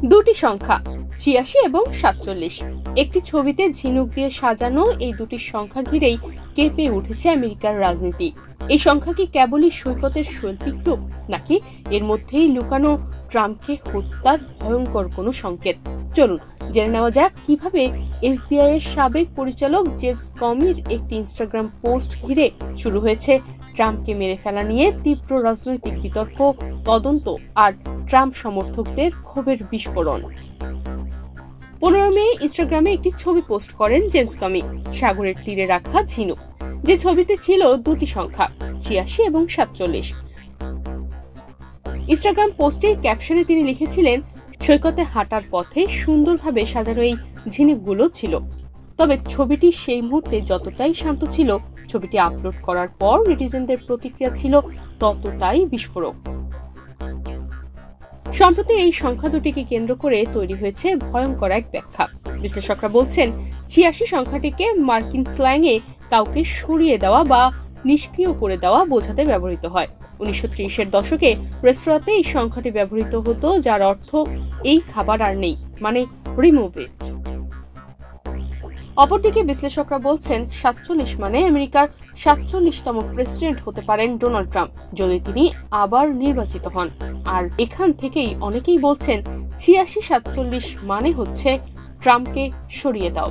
দুটি সংখ্যা ৮৬ এবং ৪৭। একটি ছবিতে ঝিনুক দিয়ে সাজানো এই দুটি সংখ্যা ঘিরেই কেঁপে উঠেছে আমেরিকার রাজনীতি। এই সংখ্যা কি কেবলই সৈকতের শৈল্পিক রূপ, নাকি এর মধ্যেই লুকানো ট্রাম্পকে হত্যার ভয়ঙ্কর কোনো সংকেত? চলুন জেনে নেওয়া যাক কিভাবে এফবিআই এর সাবেক পরিচালক জেমস কমির একটি ইনস্টাগ্রাম পোস্ট ঘিরে শুরু হয়েছে ট্রাম্পকে মেরে ফেলা নিয়ে তীব্র রাজনৈতিক বিতর্ক, তদন্ত আর ট্রাম্প সমর্থকদের ক্ষোভের বিস্ফোরণ। 15 মে ইনস্টাগ্রামে একটি ছবি পোস্ট করেন জেমস কমি, সাগরের তীরে রাখা ঝিনুক, যে ছবিতে ছিল দুটি সংখ্যা ৮৬ এবং ৪৭। ইনস্টাগ্রাম পোস্টের ক্যাপশনে তিনি লিখেছিলেন, সৈকতে হাঁটার পথে সুন্দরভাবে সাজানো এই ঝিনুকগুলো ছিল। তবে ছবিটি সেই মুহূর্তে যতটাই শান্ত ছিল, ছবিটি আপলোড করার পর নেটিজেনদের প্রতিক্রিয়া ছিল ততটাই বিস্ফোরক। সম্প্রতি এই সংখ্যা দুটিকে কেন্দ্র করে তৈরি হয়েছে ভয়ঙ্কর এক ব্যাখ্যা। বিশ্লেষকরা বলছেন ৮৬ সংখ্যাটিকে মার্কিন স্ল্যাংয়ে কাউকে সরিয়ে দেওয়া বা নিষ্ক্রিয় করে দেওয়া বোঝাতে ব্যবহৃত হয়। 1930-এর দশকে রেস্তোরাঁতে এই সংখ্যাটি ব্যবহৃত হতো, যার অর্থ এই খাবার আর নেই, মানে রিমুভ ইট। অপরদিকে বিশ্লেষকরা বলছেন ৪৭ মানে আমেরিকার ৪৭তম প্রেসিডেন্ট হতে পারেন ডোনাল্ড ট্রাম্প, যদি তিনি আবার নির্বাচিত হন। আর এখান থেকেই অনেকেই বলছেন ৮৬-৪৭ মানে হচ্ছে ট্রাম্পকে সরিয়ে দাও।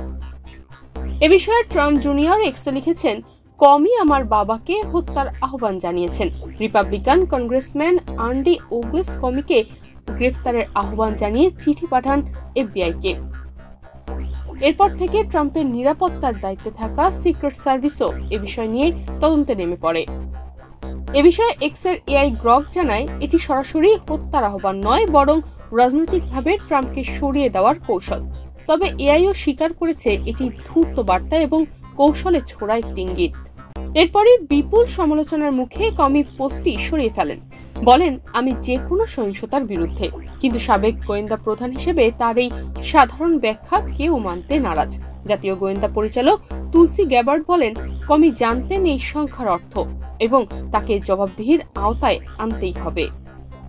এ বিষয়ে ট্রাম্প জুনিয়র এক্সে লিখেছেন, কমি আমার বাবাকে হত্যার আহ্বান জানিয়েছেন। রিপাবলিকান কংগ্রেসম্যান অ্যান্ডি ওগলেস কমিকে গ্রেফতারের আহ্বান জানিয়ে চিঠি পাঠান এফবিআইকে। এরপর থেকে ট্রাম্পের নিরাপত্তার দায়িত্বে থাকা সিক্রেট সার্ভিসও এ বিষয় নিয়ে তদন্তে নেমে পড়ে। এ বিষয়ে এক্সের এআই গ্রগ জানায়, এটি সরাসরি হত্যার আহ্বান নয়, বরং রাজনৈতিকভাবে ট্রাম্পকে সরিয়ে দেওয়ার কৌশল। তবে এআইও স্বীকার করেছে এটি ধূর্ত বার্তা এবং কৌশলে ছোড়া একটি ইঙ্গিত। এরপরই বিপুল সমালোচনার মুখে কমি পোস্টটি সরিয়ে ফেলেন, বলেন, আমি যে কোনো সহিংসতার বিরুদ্ধে, কিন্তু সাবেক গোয়েন্দা প্রধান হিসেবে তার এই সাধারণ ব্যাখ্যা কেউ মানতে নারাজ। জাতীয় গোয়েন্দা পরিচালক তুলসি গ্যাবার্ড বলেন, কমি জানতেন এই সংখ্যার অর্থ এবং তাকে জবাবদিহির আওতায় আনতেই হবে।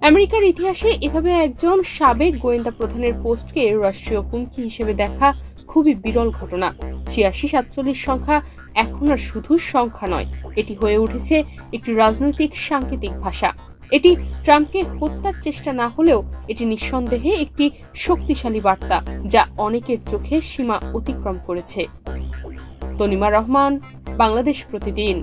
আমেরিকার ইতিহাসে এভাবে একজন সাবেক গোয়েন্দা প্রধানের পোস্টকে রাষ্ট্রীয় হুমকি হিসেবে দেখা খুবই বিরল ঘটনা। ৮৬-৪৭ সংখ্যা এখন আর শুধু সংখ্যা নয়, এটি হয়ে উঠেছে একটি রাজনৈতিক সাংকেতিক ভাষা। এটি ট্রাম্পকে হত্যার চেষ্টা না হলেও এটি নিঃসন্দেহে একটি শক্তিশালী বার্তা, যা অনেকের চোখে সীমা অতিক্রম করেছে। তনিমা রহমান, বাংলাদেশ প্রতিদিন।